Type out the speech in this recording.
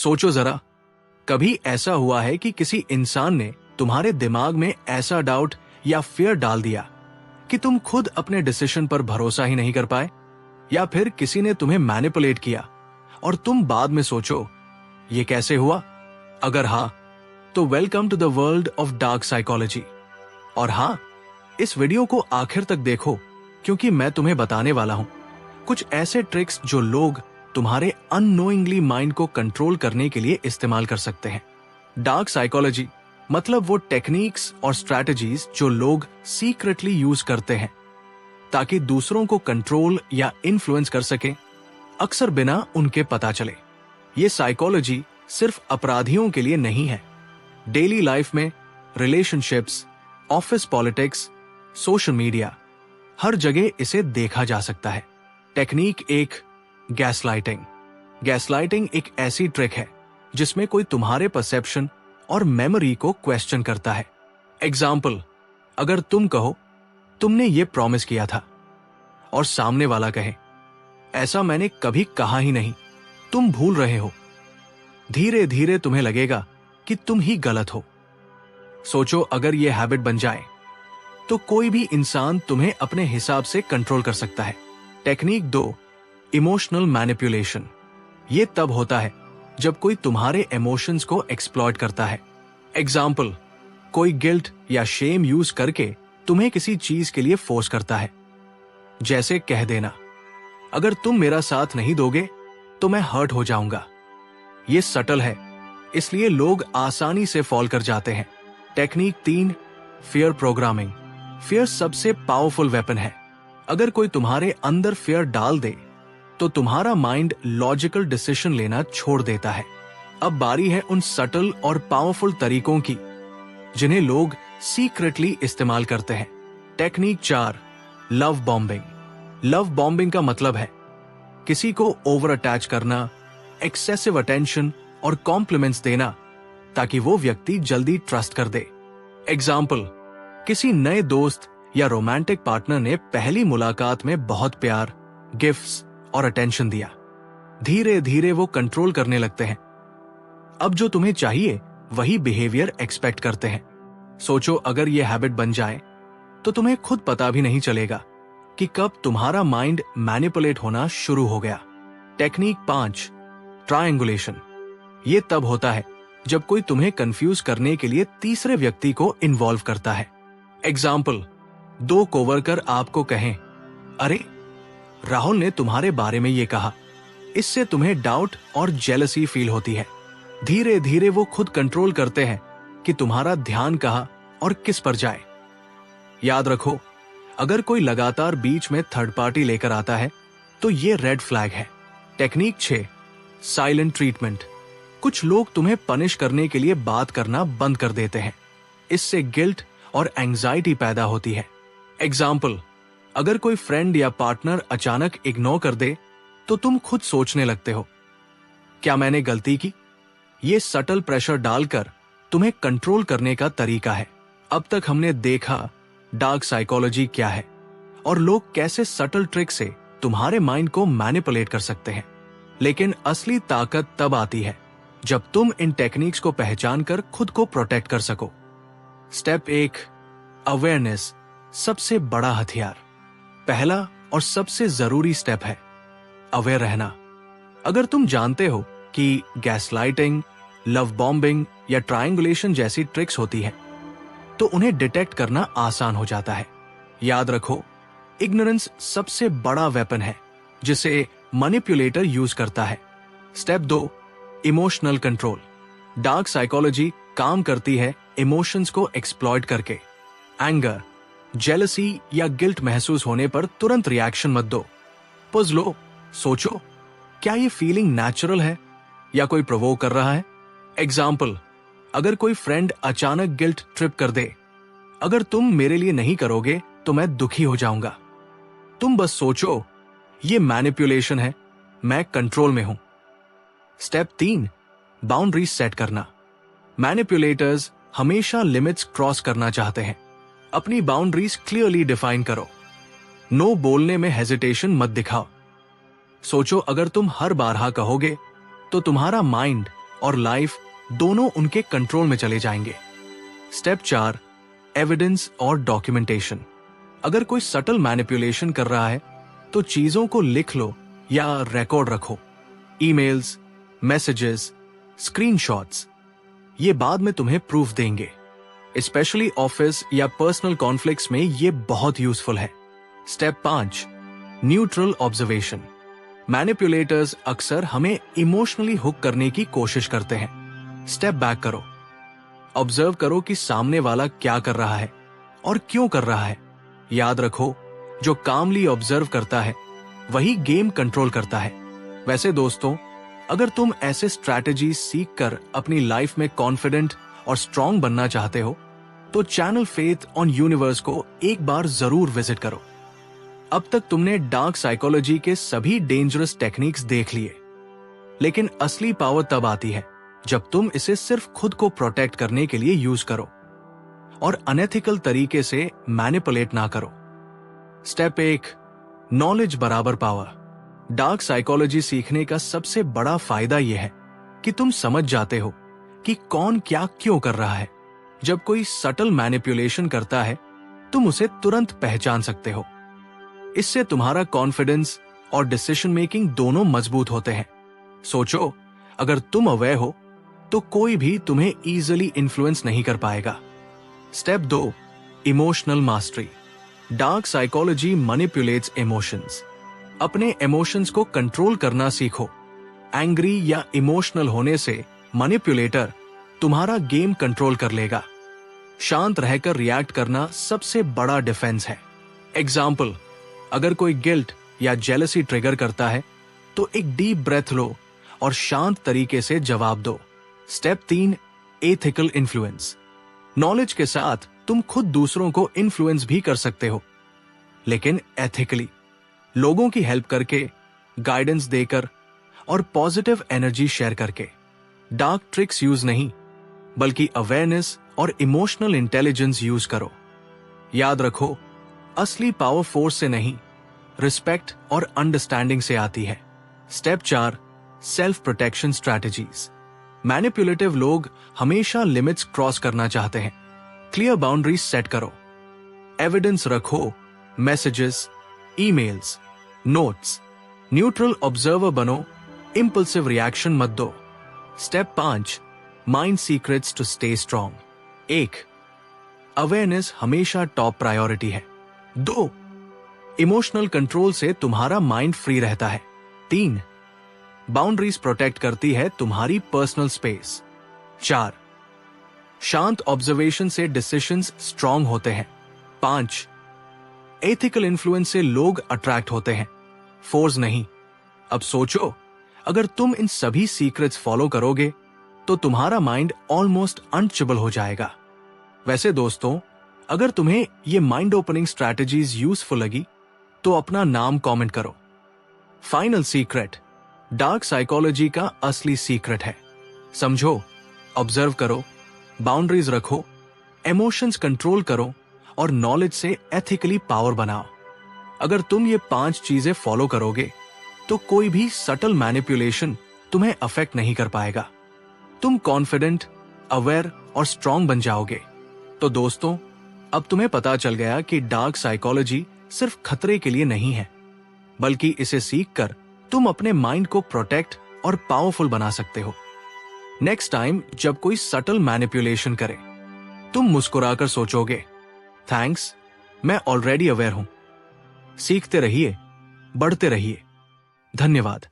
सोचो जरा, कभी ऐसा हुआ है कि किसी इंसान ने तुम्हारे दिमाग में ऐसा डाउट या फियर डाल दिया कि तुम खुद अपने डिसीजन पर भरोसा ही नहीं कर पाए, या फिर किसी ने तुम्हें मैनिपुलेट किया और तुम बाद में सोचो ये कैसे हुआ? अगर हाँ, तो welcome to the world of dark psychology. और हाँ, इस वीडियो को आखिर तक देखो, क्योंकि मैं तुम्हें बताने वाला हूं कुछ ऐसे ट्रिक्स जो लोग तुम्हारे अननोइंगली माइंड को कंट्रोल करने के लिए इस्तेमाल कर सकते हैं। डार्क साइकोलॉजी मतलब वो टेक्निक्स और स्ट्रैटेजीज जो लोग सीक्रेटली यूज करते हैं ताकि दूसरों को कंट्रोल या इन्फ्लुएंस कर सके, अक्सर बिना उनके पता चले। ये साइकोलॉजी सिर्फ अपराधियों के लिए नहीं है। डेली लाइफ में, relationships, office politics, social media, हर जगह इसे देखा जा सकता है। टेक्निक एक, गैसलाइटिंग। गैसलाइटिंग एक ऐसी ट्रिक है जिसमें कोई तुम्हारे परसेप्शन और मेमोरी को क्वेश्चन करता है। एग्जाम्पल, अगर तुम कहो तुमने ये प्रॉमिस किया था और सामने वाला कहे ऐसा मैंने कभी कहा ही नहीं, तुम भूल रहे हो, धीरे धीरे तुम्हें लगेगा कि तुम ही गलत हो। सोचो, अगर ये हैबिट बन जाए तो कोई भी इंसान तुम्हें अपने हिसाब से कंट्रोल कर सकता है। Technique 2, emotional manipulation. ये तब होता है जब कोई तुम्हारे इमोशंस को एक्सप्लॉइट करता है। एग्जाम्पल, कोई गिल्ट या शेम यूज करके तुम्हें किसी चीज के लिए फोर्स करता है। जैसे कह देना, अगर तुम मेरा साथ नहीं दोगे तो मैं हर्ट हो जाऊंगा। ये सटल है, इसलिए लोग आसानी से फॉल कर जाते हैं। Technique 3, fear programming. फियर सबसे पावरफुल वेपन है। अगर कोई तुम्हारे अंदर फियर डाल दे तो तुम्हारा माइंड लॉजिकल डिसीजन लेना छोड़ देता है। अब बारी है उन सटल और पावरफुल तरीकों की जिन्हें लोग सीक्रेटली इस्तेमाल करते हैं। Technique 4, love bombing. Love bombing का मतलब है किसी को ओवर अटैच करना, एक्सेसिव अटेंशन और कॉम्प्लीमेंट्स देना ताकि वो व्यक्ति जल्दी ट्रस्ट कर दे। एग्जाम्पल, किसी नए दोस्त या रोमांटिक पार्टनर ने पहली मुलाकात में बहुत प्यार, गिफ्ट्स और अटेंशन दिया। धीरे धीरे वो कंट्रोल करने लगते हैं। अब जो तुम्हें चाहिए वही बिहेवियर एक्सपेक्ट करते हैं। सोचो, अगर ये हैबिट बन जाए तो तुम्हें खुद पता भी नहीं चलेगा कि कब तुम्हारा माइंड मैनिपुलेट होना शुरू हो गया। Technique 5, triangulation. ये तब होता है जब कोई तुम्हें कंफ्यूज करने के लिए तीसरे व्यक्ति को इन्वॉल्व करता है। एग्जाम्पल, 2 कोवर्कर आपको कहें, अरे राहुल ने तुम्हारे बारे में ये कहा। इससे तुम्हें डाउट और जेलसी फील होती है। धीरे धीरे वो खुद कंट्रोल करते हैं कि तुम्हारा ध्यान कहाँ और किस पर जाए। याद रखो, अगर कोई लगातार बीच में थर्ड पार्टी लेकर आता है तो ये रेड फ्लैग है। Technique 6, silent treatment. कुछ लोग तुम्हें पनिश करने के लिए बात करना बंद कर देते हैं। इससे गिल्ट और एंजाइटी पैदा होती है। एग्जाम्पल, अगर कोई फ्रेंड या पार्टनर अचानक इग्नोर कर दे तो तुम खुद सोचने लगते हो, क्या मैंने गलती की? ये सटल प्रेशर डालकर तुम्हें कंट्रोल करने का तरीका है। अब तक हमने देखा डार्क साइकोलॉजी क्या है और लोग कैसे सटल ट्रिक से तुम्हारे माइंड को मैनिपुलेट कर सकते हैं। लेकिन असली ताकत तब आती है जब तुम इन टेक्निक्स को पहचान कर खुद को प्रोटेक्ट कर सको। स्टेप 1, अवेयरनेस, सबसे बड़ा हथियार। पहला और सबसे जरूरी स्टेप है अवेयर रहना। अगर तुम जानते हो कि गैसलाइटिंग, लव बॉम्बिंग या ट्रायंगुलेशन जैसी ट्रिक्स होती है तो उन्हें डिटेक्ट करना आसान हो जाता है। याद रखो, इग्नोरेंस सबसे बड़ा वेपन है जिसे मैनिपुलेटर यूज करता है। Step 2, emotional control. Dark psychology काम करती है इमोशंस को एक्सप्लॉइट करके। एंगर, जेलसी या गिल्ट महसूस होने पर तुरंत रिएक्शन मत दो। पॉज लो, सोचो, क्या ये फीलिंग नेचुरल है या कोई प्रोवोक कर रहा है? एग्जाम्पल, अगर कोई फ्रेंड अचानक गिल्ट ट्रिप कर दे, अगर तुम मेरे लिए नहीं करोगे तो मैं दुखी हो जाऊंगा, तुम बस सोचो, ये मैनिपुलेशन है, मैं कंट्रोल में हूं। स्टेप 3, बाउंड्रीज सेट करना। मैनिपुलेटर्स हमेशा लिमिट्स क्रॉस करना चाहते हैं। अपनी बाउंड्रीज क्लियरली डिफाइन करो। नो बोलने में हेजिटेशन मत दिखाओ। सोचो, अगर तुम हर बार हाँ कहोगे तो तुम्हारा माइंड और लाइफ दोनों उनके कंट्रोल में चले जाएंगे। स्टेप 4, एविडेंस और डॉक्यूमेंटेशन। अगर कोई सटल मैनिपुलेशन कर रहा है तो चीजों को लिख लो या रिकॉर्ड रखो। ईमेल्स, मैसेजेस, स्क्रीनशॉट्स, ये बाद में तुम्हें प्रूफ देंगे। स्पेशली ऑफिस या पर्सनल कॉन्फ्लिक्ट्स में ये बहुत यूजफुल है। Step 5, neutral observation. मैनिपुलेटर्स अक्सर हमें इमोशनली हुक करने की कोशिश करते हैं। स्टेप बैक करो, ऑब्जर्व करो कि सामने वाला क्या कर रहा है और क्यों कर रहा है। याद रखो, जो कामली ऑब्जर्व करता है वही गेम कंट्रोल करता है। वैसे दोस्तों, अगर तुम ऐसे स्ट्रैटेजी सीख कर अपनी लाइफ में कॉन्फिडेंट और स्ट्रांग बनना चाहते हो तो चैनल फेथ ऑन यूनिवर्स को एक बार जरूर विजिट करो। अब तक तुमने डार्क साइकोलॉजी के सभी डेंजरस टेक्निक्स देख लिए, लेकिन असली पावर तब आती है जब तुम इसे सिर्फ खुद को प्रोटेक्ट करने के लिए यूज करो और अनएथिकल तरीके से मैनिपुलेट ना करो। स्टेप 1, नॉलेज बराबर पावर। डार्क साइकोलॉजी सीखने का सबसे बड़ा फायदा यह है कि तुम समझ जाते हो कि कौन क्या क्यों कर रहा है। जब कोई सटल मैनिपुलेशन करता है तुम उसे तुरंत पहचान सकते हो। इससे तुम्हारा कॉन्फिडेंस और डिसीजन मेकिंग दोनों मजबूत होते हैं। सोचो, अगर तुम अवेयर हो तो कोई भी तुम्हें इजीली इन्फ्लुएंस नहीं कर पाएगा। Step 2, emotional mastery. Dark psychology manipulates emotions. अपने इमोशंस को कंट्रोल करना सीखो। एंग्री या इमोशनल होने से मैनिपुलेटर तुम्हारा गेम कंट्रोल कर लेगा। शांत रहकर रिएक्ट करना सबसे बड़ा डिफेंस है। एग्जाम्पल, अगर कोई गिल्ट या जेलसी ट्रिगर करता है तो एक डीप ब्रेथ लो और शांत तरीके से जवाब दो। Step 3, ethical influence. नॉलेज के साथ तुम खुद दूसरों को इन्फ्लुएंस भी कर सकते हो, लेकिन एथिकली, लोगों की हेल्प करके, गाइडेंस देकर और पॉजिटिव एनर्जी शेयर करके। डार्क ट्रिक्स यूज नहीं, बल्कि अवेयरनेस और इमोशनल इंटेलिजेंस यूज करो। याद रखो, असली पावर फोर्स से नहीं, रिस्पेक्ट और अंडरस्टैंडिंग से आती है। Step 4, self protection strategies. Manipulative लोग हमेशा लिमिट्स क्रॉस करना चाहते हैं। क्लियर बाउंड्रीज सेट करो, एविडेंस रखो, messages, emails, notes, neutral observer बनो, इंपल्सिव रिएक्शन मत दो। Step 5, mind secrets to stay strong. 1, awareness हमेशा टॉप प्रायोरिटी है। 2, इमोशनल कंट्रोल से तुम्हारा माइंड फ्री रहता है। 3, बाउंड्रीज प्रोटेक्ट करती है तुम्हारी पर्सनल स्पेस। 4, शांत ऑब्जर्वेशन से डिसीजंस स्ट्रांग होते हैं। 5, एथिकल इन्फ्लुएंस से लोग अट्रैक्ट होते हैं, फोर्स नहीं। अब सोचो, अगर तुम इन सभी सीक्रेट्स फॉलो करोगे तो तुम्हारा माइंड ऑलमोस्ट अनटचेबल हो जाएगा। वैसे दोस्तों, अगर तुम्हें ये माइंड ओपनिंग स्ट्रैटेजीज यूजफुल लगी तो अपना नाम कमेंट करो। फाइनल सीक्रेट, डार्क साइकोलॉजी का असली सीक्रेट है। समझो, ऑब्जर्व करो, बाउंड्रीज रखो, इमोशंस कंट्रोल करो और नॉलेज से एथिकली पावर बनाओ। अगर तुम ये 5 चीजें फॉलो करोगे तो कोई भी सटल मैनिपुलेशन तुम्हें अफेक्ट नहीं कर पाएगा। तुम कॉन्फिडेंट, अवेयर और स्ट्रांग बन जाओगे। तो दोस्तों, अब तुम्हें पता चल गया कि डार्क साइकोलॉजी सिर्फ खतरे के लिए नहीं है, बल्कि इसे सीखकर तुम अपने माइंड को प्रोटेक्ट और पावरफुल बना सकते हो। नेक्स्ट टाइम जब कोई सटल मैनिपुलेशन करे, तुम मुस्कुराकर सोचोगे, थैंक्स, मैं ऑलरेडी अवेयर हूं। सीखते रहिए, बढ़ते रहिए। धन्यवाद।